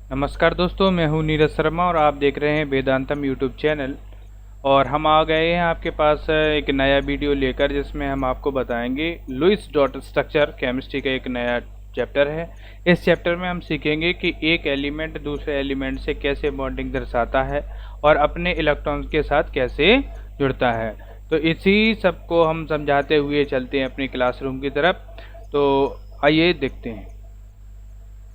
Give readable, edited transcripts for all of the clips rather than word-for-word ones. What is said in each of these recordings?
नमस्कार दोस्तों, मैं हूं नीरज शर्मा और आप देख रहे हैं वेदांतम यूट्यूब चैनल। और हम आ गए हैं आपके पास एक नया वीडियो लेकर, जिसमें हम आपको बताएंगे लुईस डॉट स्ट्रक्चर केमिस्ट्री का एक नया चैप्टर है। इस चैप्टर में हम सीखेंगे कि एक एलिमेंट दूसरे एलिमेंट से कैसे बॉन्डिंग दर्शाता है और अपने इलेक्ट्रॉन्स के साथ कैसे जुड़ता है। तो इसी सब को हम समझाते हुए चलते हैं अपनी क्लासरूम की तरफ। तो आइए देखते हैं।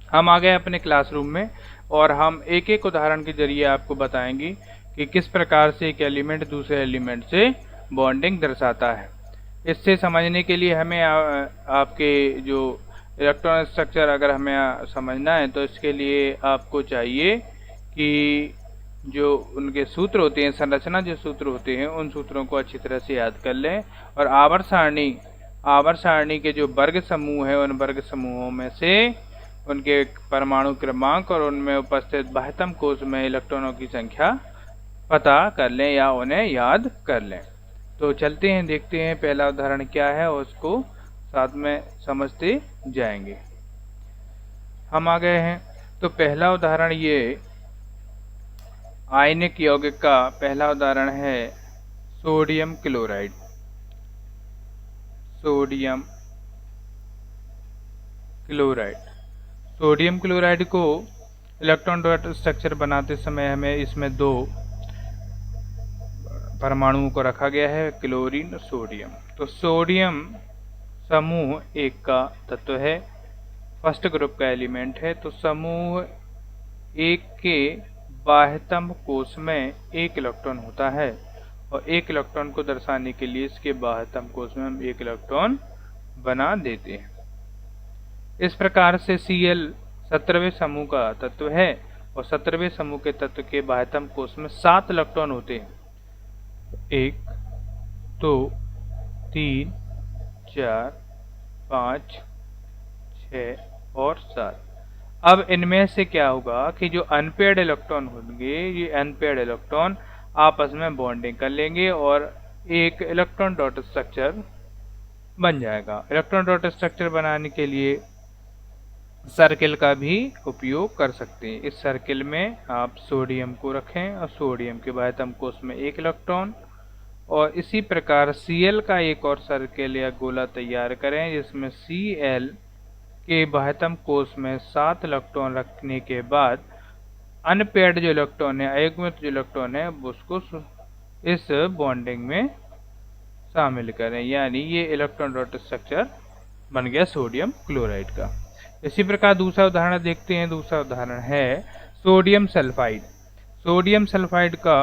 हम आ गए अपने क्लासरूम में और हम एक एक उदाहरण के जरिए आपको बताएंगे कि किस प्रकार से एक एलिमेंट दूसरे एलिमेंट से बॉन्डिंग दर्शाता है। इससे समझने के लिए हमें आपके जो इलेक्ट्रॉन स्ट्रक्चर अगर हमें समझना है, तो इसके लिए आपको चाहिए कि जो उनके सूत्र होते हैं, संरचना जो सूत्र होते हैं, उन सूत्रों को अच्छी तरह से याद कर लें। और आवर्त सारणी के जो वर्ग समूह है, उन वर्ग समूहों में से उनके परमाणु क्रमांक और उनमें उपस्थित बाह्यतम कोश में इलेक्ट्रॉनों की संख्या पता कर लें या उन्हें याद कर लें। तो चलते हैं, देखते हैं पहला उदाहरण क्या है और उसको साथ में समझते जाएंगे। हम आ गए हैं। तो पहला उदाहरण ये आयनिक यौगिक का पहला उदाहरण है sodium chloride. Sodium chloride sodium chloride को इलेक्ट्रॉन डॉट स्ट्रक्चर बनाते समय हमें इसमें दो परमाणुओं को रखा गया है, क्लोरीन और सोडियम। तो सोडियम समूह एक का तत्व है, फर्स्ट ग्रुप का एलिमेंट है। तो समूह एक के बाह्यतम कोश में एक इलेक्ट्रॉन होता है और एक इलेक्ट्रॉन को दर्शाने के लिए इसके बाह्यतम कोश में हम एक इलेक्ट्रॉन बना देते हैं। इस प्रकार से Cl 17वें समूह का तत्व है और 17वें समूह के तत्व के बाह्यतम कोश में 7 इलेक्ट्रॉन होते हैं। 1, 2, 3, 4, 5, 6 और 7। अब इनमें से क्या होगा कि जो अनपेयर्ड इलेक्ट्रॉन होंगे, ये अनपेयर्ड इलेक्ट्रॉन आपस में बॉन्डिंग कर लेंगे और एक इलेक्ट्रॉन डॉट स्ट्रक्चर बन जाएगा। इलेक्ट्रॉन डॉट स्ट्रक्चर बनाने के लिए सर्किल का भी उपयोग कर सकते हैं। इस सर्किल में आप सोडियम को रखें और सोडियम के बाह्यतम कोश में एक इलेक्ट्रॉन, और इसी प्रकार Cl का एक और सर्किल या गोला तैयार करें जिसमें Cl के बाह्यतम कोश में 7 इलेक्ट्रॉन रखने के बाद अनपेयर्ड जो इलेक्ट्रॉन है, अयुग्मित जो इलेक्ट्रॉन है, उसको इस बॉन्डिंग में शामिल करें। यानी ये इलेक्ट्रॉन डॉट स्ट्रक्चर बन गया सोडियम क्लोराइड का। इसी प्रकार दूसरा उदाहरण देखते हैं। दूसरा उदाहरण है सोडियम सल्फाइड। सोडियम सल्फाइड का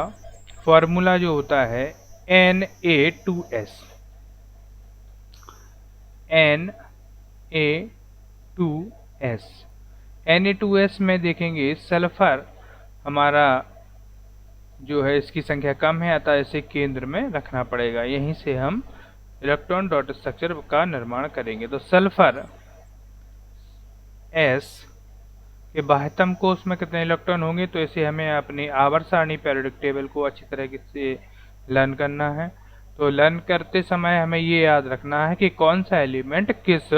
फॉर्मूला जो होता है Na2S। Na2S में देखेंगे सल्फर हमारा जो है इसकी संख्या कम है, अतः इसे केंद्र में रखना पड़ेगा। यहीं से हम इलेक्ट्रॉन डॉट स्ट्रक्चर का निर्माण करेंगे। तो सल्फर S के बाह्यतम कोश में कितने इलेक्ट्रॉन होंगे, तो इसे हमें अपनी आवर्त सारणी पीरियोडिक टेबल को अच्छी तरह से लर्न करना है। तो लर्न करते समय हमें ये याद रखना है कि कौन सा एलिमेंट किस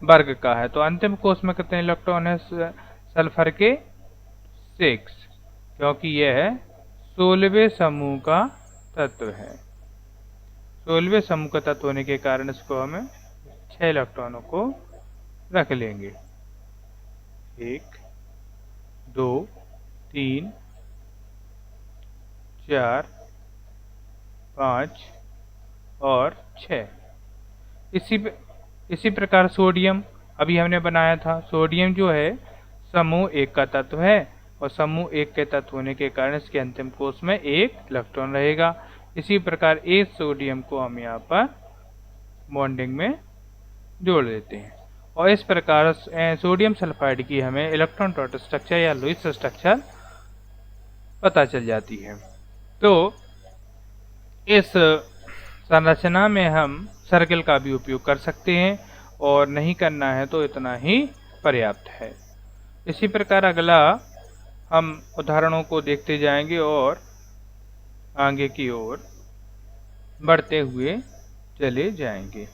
वर्ग का है। तो अंतिम कोश में कितने इलेक्ट्रॉन है सल्फर के? 6, क्योंकि यह 16वें समूह का तत्व है। 16वें समूह का तत्व होने के कारण इसको हमें 6 इलेक्ट्रॉनों को रख लेंगे। 1, 2, 3, 4, 5 और 6। इसी प्रकार सोडियम अभी हमने बनाया था। सोडियम जो है समूह एक का तत्व है और समूह एक के तत्व होने के कारण इसके अंतिम कोश में एक इलेक्ट्रॉन रहेगा। इसी प्रकार इस सोडियम को हम यहाँ पर बॉन्डिंग में जोड़ देते हैं और इस प्रकार सोडियम सल्फाइड की हमें इलेक्ट्रॉन डॉट स्ट्रक्चर या लुईस स्ट्रक्चर पता चल जाती है। तो इस संरचना में हम सर्किल का भी उपयोग कर सकते हैं और नहीं करना है तो इतना ही पर्याप्त है। इसी प्रकार अगला हम उदाहरणों को देखते जाएंगे और आगे की ओर बढ़ते हुए चले जाएंगे।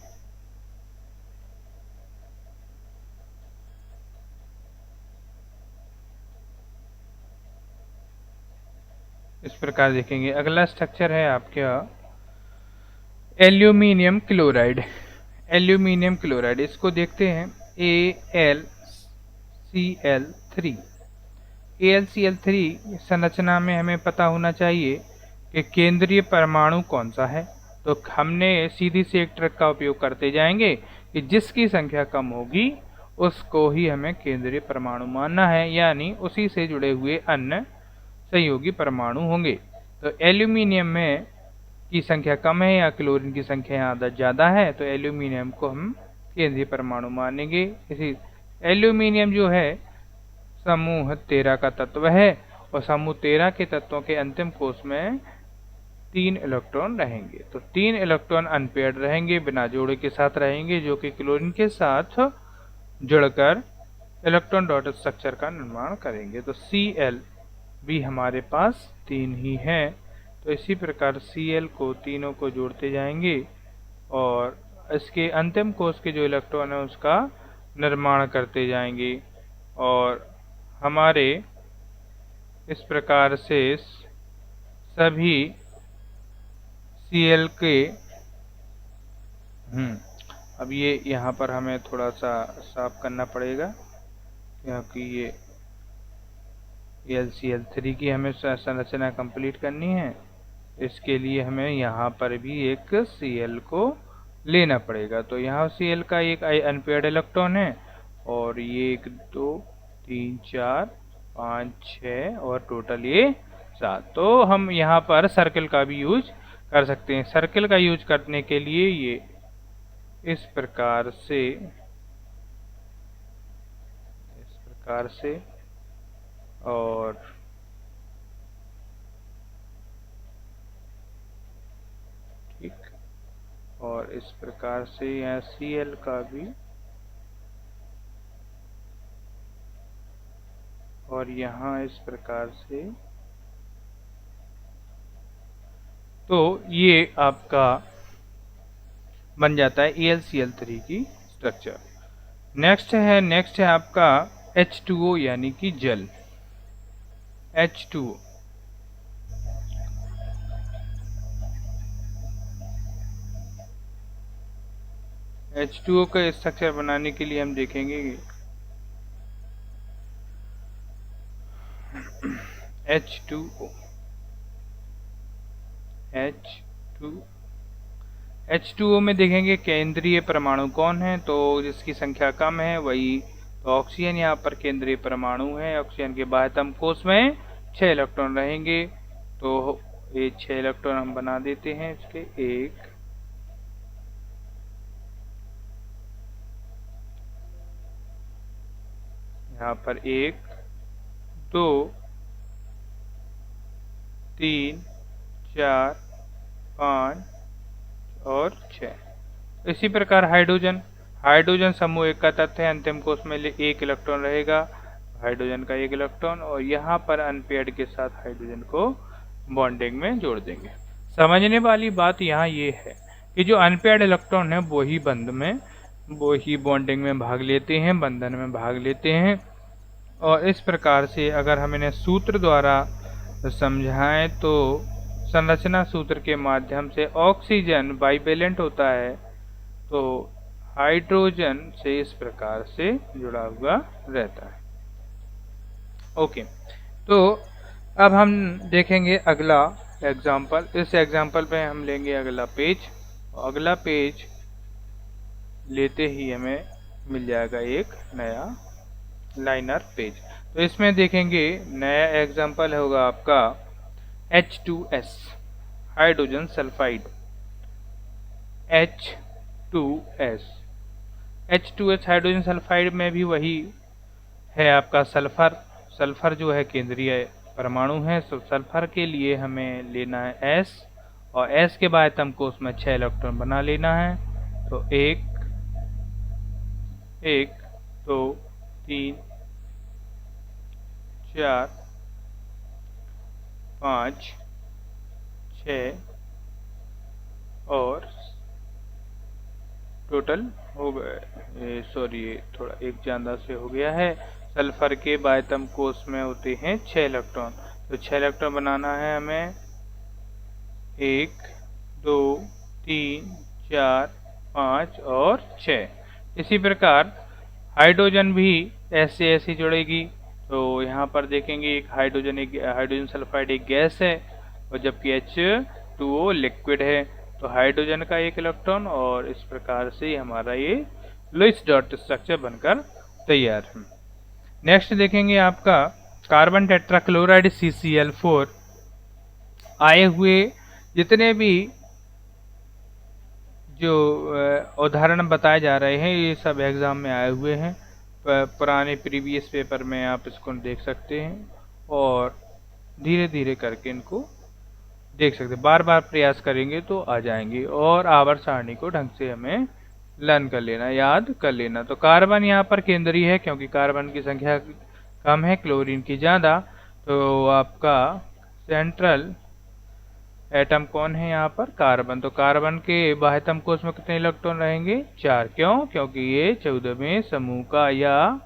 इस प्रकार देखेंगे। अगला स्ट्रक्चर है आपका एल्यूमिनियम क्लोराइड। एल्यूमिनियम क्लोराइड इसको देखते हैं AlCl3। AlCl3 संरचना में हमें पता होना चाहिए कि केंद्रीय परमाणु कौन सा है। तो हमने सीधी से एक ट्रिक का उपयोग करते जाएंगे कि जिसकी संख्या कम होगी उसको ही हमें केंद्रीय परमाणु मानना है, यानी उसी से जुड़े हुए अन्य सहयोगी परमाणु होंगे। तो एल्यूमिनियम में की संख्या कम है या क्लोरीन की संख्या यहाँ ज़्यादा है तो एल्यूमिनियम को हम केंद्रीय परमाणु मानेंगे। इसी एल्यूमिनियम जो है समूह 13 का तत्व है और समूह 13 के तत्वों के अंतिम कोष में 3 इलेक्ट्रॉन रहेंगे। तो 3 इलेक्ट्रॉन अनपेयर्ड रहेंगे, बिना जोड़े के साथ रहेंगे, जो कि क्लोरीन के साथ जुड़कर इलेक्ट्रॉन डॉट स्ट्रक्चर का निर्माण करेंगे। तो Cl भी हमारे पास 3 ही है। तो इसी प्रकार Cl को तीनों को जोड़ते जाएंगे और इसके अंतिम कोष के जो इलेक्ट्रॉन है उसका निर्माण करते जाएंगे और हमारे इस प्रकार से सभी Cl के अब ये यहाँ पर हमें थोड़ा सा साफ करना पड़ेगा क्योंकि ये AlCl3 की हमें संरचना कंप्लीट करनी है। इसके लिए हमें यहाँ पर भी एक Cl को लेना पड़ेगा। तो यहाँ Cl का एक अनपेयर्ड इलेक्ट्रॉन है और ये 1 2 3 4 5 6 और टोटल ये 7। तो हम यहाँ पर सर्कल का भी यूज कर सकते हैं। सर्कल का यूज करने के लिए ये इस प्रकार से और ठीक और इस प्रकार से यहाँ Cl का भी और यहाँ इस प्रकार से। तो ये आपका बन जाता है AlCl3 की स्ट्रक्चर। नेक्स्ट है आपका H2O यानी कि जल। H2O H2O का स्ट्रक्चर बनाने के लिए हम देखेंगे H2O में देखेंगे केंद्रीय परमाणु कौन है, तो जिसकी संख्या कम है वही। तो ऑक्सीजन यहाँ पर केंद्रीय परमाणु है। ऑक्सीजन के बाह्यतम कोष में 6 इलेक्ट्रॉन रहेंगे। तो ये 6 इलेक्ट्रॉन हम बना देते हैं इसके। 1 यहाँ पर 1 2 3 4 5 और 6। इसी प्रकार हाइड्रोजन समूह 1 का तत्व है। अंतिम कोष में 1 इलेक्ट्रॉन रहेगा, हाइड्रोजन का 1 इलेक्ट्रॉन, और यहाँ पर अनपेयर्ड के साथ हाइड्रोजन को बॉन्डिंग में जोड़ देंगे। समझने वाली बात यहाँ ये है कि जो अनपेयर्ड इलेक्ट्रॉन है वो ही बॉन्डिंग में भाग लेते हैं, बंधन में भाग लेते हैं। और इस प्रकार से अगर हम इन्हें सूत्र द्वारा समझाएं तो संरचना सूत्र के माध्यम से ऑक्सीजन बाइवेलेंट होता है तो हाइड्रोजन से इस प्रकार से जुड़ा हुआ रहता है। ओके, तो अब हम देखेंगे अगला एग्जाम्पल। इस एग्जाम्पल पे हम लेंगे अगला पेज। अगला पेज लेते ही हमें मिल जाएगा एक नया लाइनर पेज। तो इसमें देखेंगे नया एग्जाम्पल होगा आपका H2S hydrogen sulphide. H2S hydrogen sulphide में भी वही है आपका सल्फर जो है केंद्रीय परमाणु है। तो सल्फर के लिए हमें लेना है S और S के बाह्यतम कोष में 6 इलेक्ट्रॉन बना लेना है। तो 1 2 3 4 5 6 और टोटल हो गए, सॉरी थोड़ा एक ज्यादा से हो गया है। सल्फर के बाह्यतम कोष में होते हैं 6 इलेक्ट्रॉन। तो 6 इलेक्ट्रॉन बनाना है हमें। 1 2 3 4 5 और 6। इसी प्रकार हाइड्रोजन भी ऐसे ऐसे जुड़ेगी। तो यहाँ पर देखेंगे एक हाइड्रोजन सल्फाइड एक गैस है और जबकि H2O लिक्विड है। तो हाइड्रोजन का एक इलेक्ट्रॉन और इस प्रकार से हमारा ये लुईस डॉट स्ट्रक्चर बनकर तैयार है। नेक्स्ट देखेंगे आपका कार्बन टेट्राक्लोराइड CCl4 आए हुए जितने भी जो उदाहरण बताए जा रहे हैं ये सब एग्जाम में आए हुए हैं। पुराने प्रीवियस पेपर में आप इसको देख सकते हैं और धीरे धीरे करके इनको देख सकते हैं। बार बार प्रयास करेंगे तो आ जाएंगे और आवर्त सारणी को ढंग से हमें लर्न कर लेना, याद कर लेना। तो कार्बन यहाँ पर केंद्रीय है क्योंकि कार्बन की संख्या कम है, क्लोरीन की ज़्यादा। तो आपका सेंट्रल एटम कौन है यहाँ पर? कार्बन। तो कार्बन के बाह्यतम कोश में कितने इलेक्ट्रॉन रहेंगे? 4। क्यों? क्योंकि ये 14वें समूह का या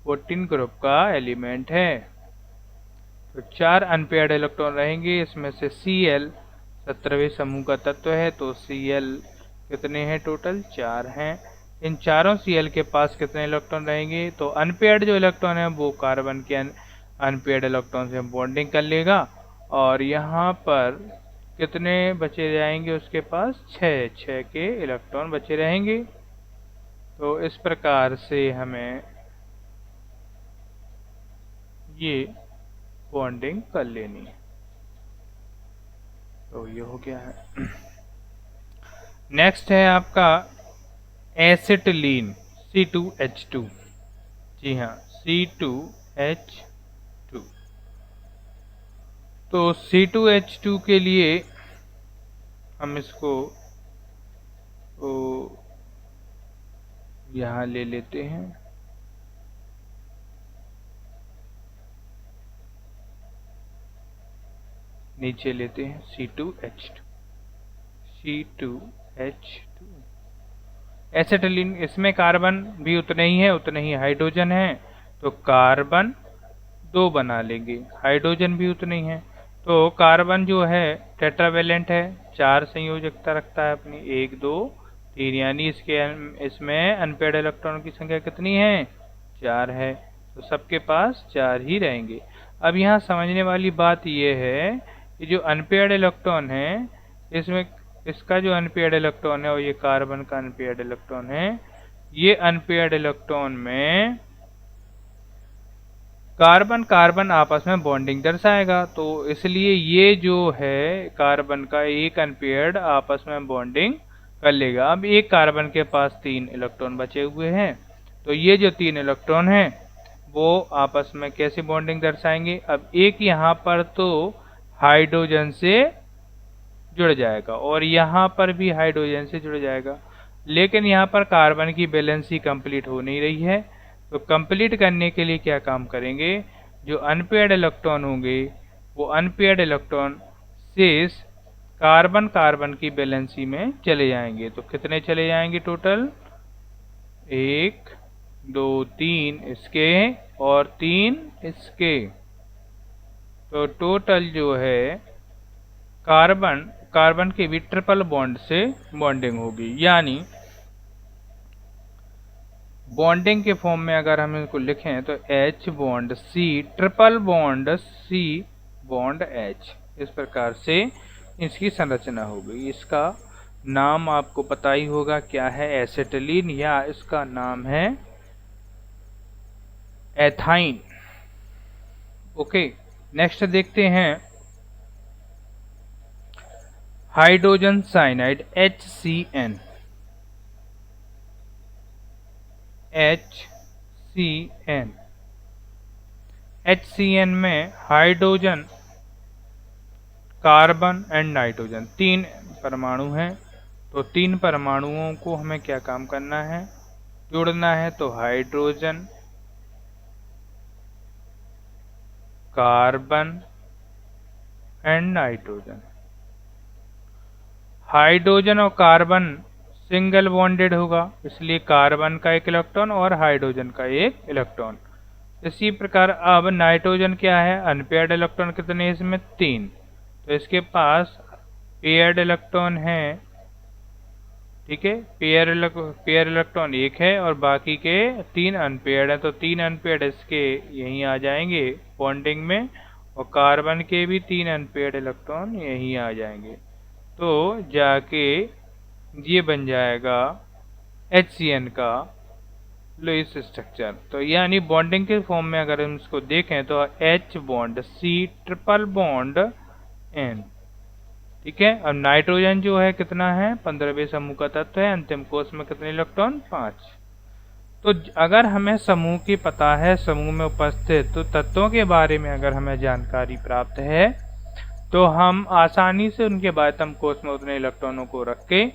14 ग्रुप का एलिमेंट है। तो 4 अनपेयर्ड इलेक्ट्रॉन रहेंगे। इसमें से Cl 17वें समूह का तत्व है। तो Cl कितने हैं टोटल? 4 हैं। इन चारों Cl के पास कितने इलेक्ट्रॉन रहेंगे? तो अनपेयर्ड जो इलेक्ट्रॉन है वो कार्बन के अनपेयर्ड इलेक्ट्रॉन से बॉन्डिंग कर लेगा और यहाँ पर कितने बचे जाएंगे उसके पास? 6 के इलेक्ट्रॉन बचे रहेंगे। तो इस प्रकार से हमें ये बॉन्डिंग कर लेनी है। तो ये हो गया है। नेक्स्ट है आपका एसिटिलीन C2H2। जी हाँ, C2H2। तो C2H2 के लिए हम इसको यहाँ ले लेते हैं। नीचे लेते हैं C2H2। एसिटिलीन, इसमें कार्बन भी उतने ही है, उतने ही हाइड्रोजन है। तो कार्बन 2 बना लेंगे, हाइड्रोजन भी उतने ही है। तो कार्बन जो है टेट्रावेलेंट है, 4 संयोजकता रखता है अपनी, 1 2 3, यानी इसमें अनपेयर्ड इलेक्ट्रॉन की संख्या कितनी है? 4 है। तो सबके पास 4 ही रहेंगे। अब यहाँ समझने वाली बात यह है कि जो अनपेयर्ड इलेक्ट्रॉन है इसमें इसका जो अनपेयर्ड इलेक्ट्रॉन है और ये कार्बन का अनपेयर्ड इलेक्ट्रॉन है, ये अनपेयर्ड इलेक्ट्रॉन में कार्बन कार्बन आपस में बॉन्डिंग दर्शाएगा। तो इसलिए ये जो है कार्बन का एक अनपेयर्ड आपस में बॉन्डिंग कर लेगा। अब एक कार्बन के पास 3 इलेक्ट्रॉन बचे हुए हैं। तो ये जो 3 इलेक्ट्रॉन हैं वो आपस में कैसे बॉन्डिंग दर्शाएंगे? अब एक यहाँ पर तो हाइड्रोजन से जुड़ जाएगा और यहाँ पर भी हाइड्रोजन से जुड़ जाएगा, लेकिन यहाँ पर कार्बन की बैलेंसी कंप्लीट हो नहीं रही है। तो कंप्लीट करने के लिए क्या काम करेंगे? जो अनपेयर्ड इलेक्ट्रॉन होंगे वो अनपेयर्ड इलेक्ट्रॉन शेष कार्बन कार्बन की बैलेंसी में चले जाएंगे। तो कितने चले जाएंगे टोटल? 1 2 3 इसके और 3 इसके। तो टोटल जो है कार्बन के भी ट्रिपल बॉन्ड से बॉन्डिंग होगी। यानी बॉन्डिंग के फॉर्म में अगर हम इसको लिखें तो H bond C triple bond C bond H, इस प्रकार से इसकी संरचना होगी। इसका नाम आपको पता ही होगा क्या है? एसिटिलीन, या इसका नाम है एथाइन। ओके, नेक्स्ट देखते हैं हाइड्रोजन साइनाइड HCN। HCN में हाइड्रोजन, कार्बन एंड नाइट्रोजन 3 परमाणु हैं। तो 3 परमाणुओं को हमें क्या काम करना है? जोड़ना है। तो hydrogen, carbon and nitrogen. Hydrogen और कार्बन सिंगल बॉन्डेड होगा, इसलिए कार्बन का एक इलेक्ट्रॉन और हाइड्रोजन का एक इलेक्ट्रॉन। इसी प्रकार अब नाइट्रोजन क्या है, अनपेयर्ड इलेक्ट्रॉन कितने इसमें 3, तो इसके पास पेयर्ड इलेक्ट्रॉन है, ठीक है, पेयर इलेक्ट्रॉन 1 है और बाकी के 3 अनपेयर्ड है, तो 3 अनपेयर्ड इसके यहीं आ जाएंगे बॉन्डिंग में, और कार्बन के भी 3 अनपेयर्ड इलेक्ट्रॉन यहीं आ जाएंगे, तो जाके ये बन जाएगा HCN का लुईस स्ट्रक्चर। तो यानी बॉन्डिंग के फॉर्म में अगर हम इसको देखें तो H bond C triple bond N, ठीक है। अब नाइट्रोजन जो है कितना है, 15वें समूह का तत्व है, अंतिम कोष में कितने इलेक्ट्रॉन, 5। तो अगर हमें समूह की पता है, समूह में उपस्थित तो तत्वों के बारे में अगर हमें जानकारी प्राप्त है, तो हम आसानी से उनके बाह्यतम कोष में उतने इलेक्ट्रॉनों को रख के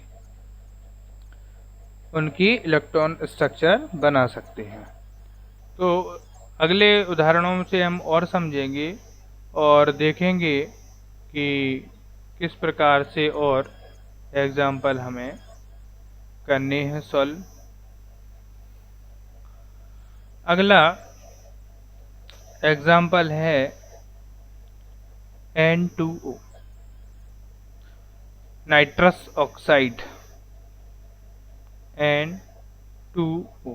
उनकी इलेक्ट्रॉन स्ट्रक्चर बना सकते हैं। तो अगले उदाहरणों से हम और समझेंगे और देखेंगे कि किस प्रकार से और एग्जाम्पल हमें करने हैं सॉल्व। अगला एग्जाम्पल है N2O, nitrous oxide N2O।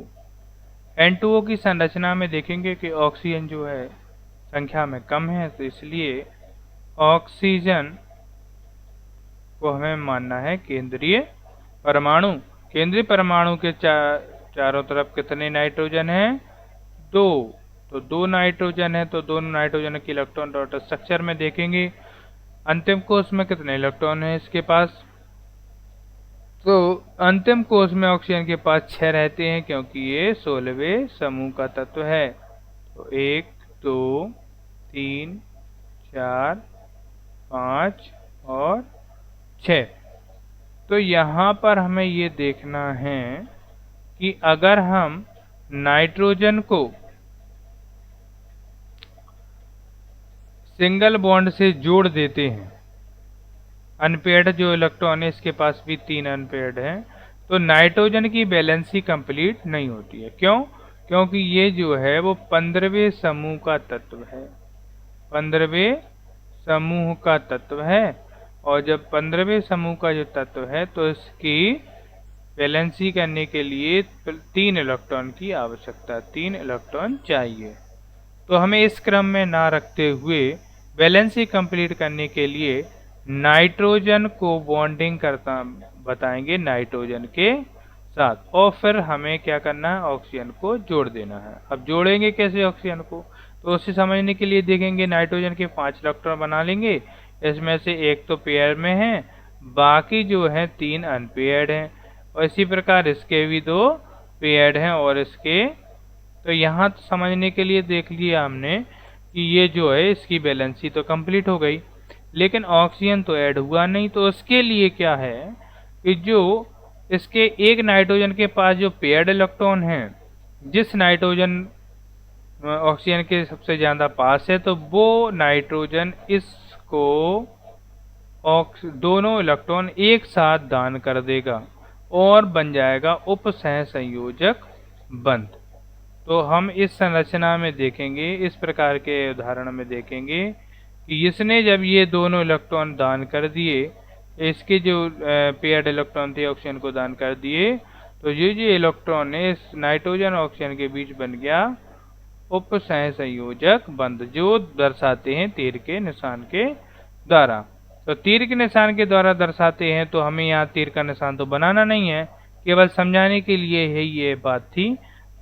N2O की संरचना में देखेंगे कि ऑक्सीजन जो है संख्या में कम है, तो इसलिए ऑक्सीजन को हमें मानना है केंद्रीय परमाणु। केंद्रीय परमाणु के चारों तरफ कितने नाइट्रोजन हैं, 2, तो 2 नाइट्रोजन है, तो दोनों नाइट्रोजन की इलेक्ट्रॉन डॉट स्ट्रक्चर में देखेंगे अंतिम कोष में कितने इलेक्ट्रॉन है इसके पास, तो अंतिम कोष में ऑक्सीजन के पास 6 रहते हैं क्योंकि ये 16वें समूह का तत्व है। तो 1 2 3 4 5 और 6। तो यहाँ पर हमें ये देखना है कि अगर हम नाइट्रोजन को सिंगल बॉन्ड से जोड़ देते हैं, अनपेयर्ड जो इलेक्ट्रॉन है इसके पास भी 3 अनपेयर्ड हैं, तो नाइट्रोजन की बैलेंसी कंप्लीट नहीं होती है। क्यों? क्योंकि ये जो है वो 15वें समूह का तत्व है, 15वें समूह का तत्व है, और जब 15वें समूह का जो तत्व है तो इसकी बैलेंसी करने के लिए 3 इलेक्ट्रॉन की आवश्यकता, 3 इलेक्ट्रॉन चाहिए। तो हमें इस क्रम में ना रखते हुए बैलेंसी कंप्लीट करने के लिए नाइट्रोजन को बॉन्डिंग करता बताएंगे नाइट्रोजन के साथ, और फिर हमें क्या करना है, ऑक्सीजन को जोड़ देना है। अब जोड़ेंगे कैसे ऑक्सीजन को, तो उसे समझने के लिए देखेंगे नाइट्रोजन के 5 इलेक्ट्रॉन बना लेंगे, इसमें से एक तो पेयर में है, बाकी जो है 3 अनपेयर्ड हैं, और इसी प्रकार इसके भी 2 पेयर्ड हैं और इसके, तो यहाँ तो समझने के लिए देख लिया हमने कि ये जो है इसकी बैलेंसी तो कंप्लीट हो गई, लेकिन ऑक्सीजन तो ऐड हुआ नहीं। तो उसके लिए क्या है कि जो इसके एक नाइट्रोजन के पास जो पेयर्ड इलेक्ट्रॉन है, जिस नाइट्रोजन ऑक्सीजन के सबसे ज़्यादा पास है, तो वो नाइट्रोजन इसको दोनों इलेक्ट्रॉन एक साथ दान कर देगा और बन जाएगा उपसह संयोजक बंध। तो हम इस संरचना में देखेंगे, इस प्रकार के उदाहरण में देखेंगे कि इसने जब ये दोनों इलेक्ट्रॉन दान कर दिए, इसके जो पेयर्ड इलेक्ट्रॉन थे ऑक्सीजन को दान कर दिए, तो ये जो इलेक्ट्रॉन है इस नाइट्रोजन और ऑक्सीजन के बीच बन गया उपसह संयोजक बंध, जो दर्शाते हैं तीर के निशान के द्वारा। तो तीर के निशान के द्वारा दर्शाते हैं, तो हमें यहाँ तीर का निशान तो बनाना नहीं है, केवल समझाने के लिए है ये बात थी।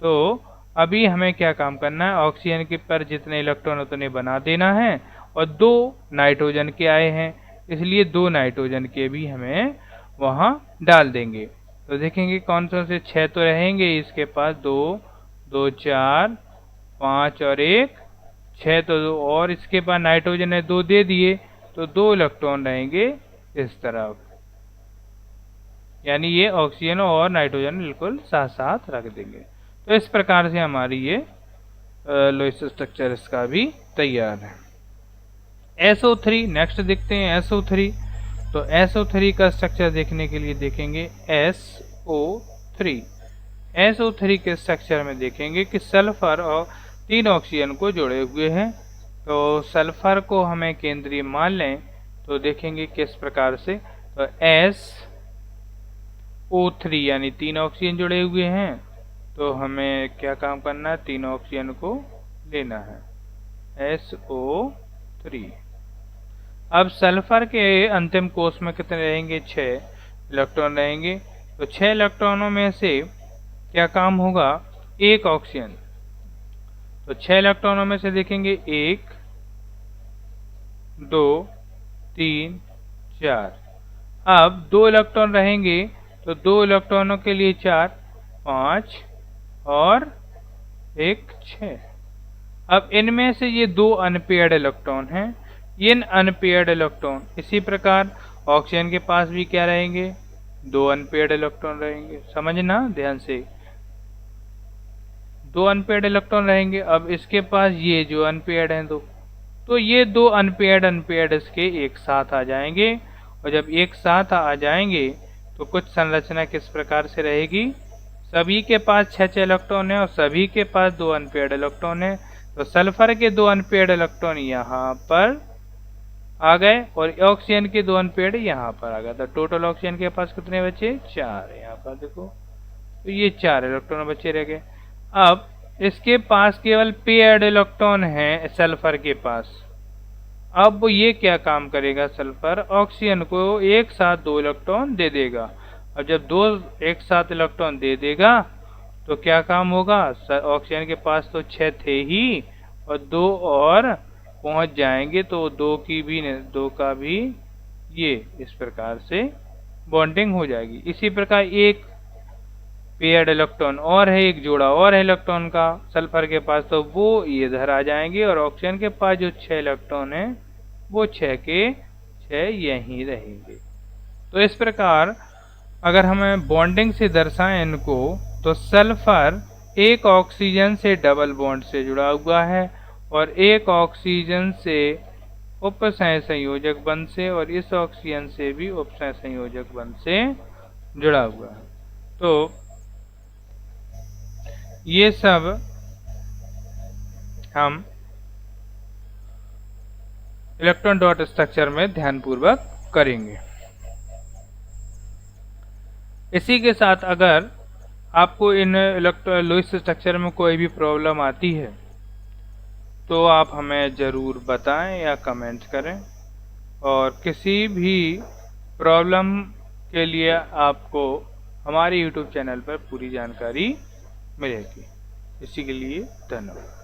तो अभी हमें क्या काम करना है, ऑक्सीजन के पर जितने इलेक्ट्रॉन उतने बना देना है, और 2 नाइट्रोजन के आए हैं इसलिए 2 नाइट्रोजन के भी हमें वहाँ डाल देंगे। तो देखेंगे कौन सा से 6 तो रहेंगे इसके पास, 2 2 4 5 और 1 6, तो 2 और इसके पास नाइट्रोजन है 2 दे दिए, तो 2 इलेक्ट्रॉन रहेंगे इस तरफ, यानी ये ऑक्सीजन और नाइट्रोजन बिल्कुल साथ साथ रख देंगे। तो इस प्रकार से हमारी ये लुईस स्ट्रक्चर इसका भी तैयार है। SO3 नेक्स्ट देखते हैं SO3। तो SO3 का स्ट्रक्चर देखने के लिए देखेंगे SO3 के स्ट्रक्चर में देखेंगे कि सल्फर और 3 ऑक्सीजन को जोड़े हुए हैं। तो सल्फर को हमें केंद्रीय मान लें तो देखेंगे किस प्रकार से। तो SO3 यानी 3 ऑक्सीजन जुड़े हुए हैं, तो हमें क्या काम करना है, 3 ऑक्सीजन को लेना है, SO3। अब सल्फर के अंतिम कोष में कितने रहेंगे, 6 इलेक्ट्रॉन रहेंगे। तो 6 इलेक्ट्रॉनों में से क्या काम होगा, 1 ऑक्सीजन। तो 6 इलेक्ट्रॉनों में से देखेंगे 1 2 3 4। अब 2 इलेक्ट्रॉन रहेंगे, तो 2 इलेक्ट्रॉनों के लिए 4 5 और 1 6। अब इनमें से ये 2 अनपेयर्ड इलेक्ट्रॉन हैं। इन अनपेयर्ड इलेक्ट्रॉन इसी प्रकार ऑक्सीजन के पास भी क्या रहेंगे, 2 अनपेयर्ड इलेक्ट्रॉन रहेंगे। समझना ध्यान से, 2 अनपेयर्ड इलेक्ट्रॉन रहेंगे। अब इसके पास ये जो अनपेयर्ड हैं 2, तो ये 2 अनपेयर्ड इसके एक साथ आ जाएंगे। और जब एक साथ आ जाएंगे तो कुछ संरचना किस प्रकार से रहेगी, सभी के पास 6 इलेक्ट्रॉन है और सभी के पास 2 अनपेयर्ड इलेक्ट्रॉन है। तो सल्फर के 2 अनपेयर्ड इलेक्ट्रॉन यहाँ पर आ गए और ऑक्सीजन के 2 अनपेयर्ड यहाँ पर आ गए। तो टोटल ऑक्सीजन के पास कितने बचे, 4। यहाँ पर देखो, तो ये 4 इलेक्ट्रॉन बचे रह गए। अब इसके पास केवल पेयर्ड इलेक्ट्रॉन है सल्फर के पास। अब ये क्या काम करेगा, सल्फर ऑक्सीजन को एक साथ 2 इलेक्ट्रॉन दे देगा। अब जब 2 एक साथ इलेक्ट्रॉन दे देगा तो क्या काम होगा, ऑक्सीजन के पास तो 6 थे ही और 2 और पहुंच जाएंगे, तो 2 का भी ये इस प्रकार से बॉन्डिंग हो जाएगी। इसी प्रकार एक पेयर्ड इलेक्ट्रॉन और है, एक जोड़ा और है इलेक्ट्रॉन का सल्फर के पास, तो वो इधर आ जाएंगे और ऑक्सीजन के पास जो 6 इलेक्ट्रॉन है वो 6 के 6 यहीं रहेंगे। तो इस प्रकार अगर हमें बॉन्डिंग से दर्शाएं इनको, तो सल्फर एक ऑक्सीजन से डबल बॉन्ड से जुड़ा हुआ है और एक ऑक्सीजन से उपसह संयोजक बंध से और इस ऑक्सीजन से भी उपसह संयोजक बंध से जुड़ा हुआ है। तो ये सब हम इलेक्ट्रॉन डॉट स्ट्रक्चर में ध्यानपूर्वक करेंगे। इसी के साथ अगर आपको इन लुईस स्ट्रक्चर में कोई भी प्रॉब्लम आती है तो आप हमें ज़रूर बताएं या कमेंट करें, और किसी भी प्रॉब्लम के लिए आपको हमारे YouTube चैनल पर पूरी जानकारी मिलेगी। इसी के लिए धन्यवाद।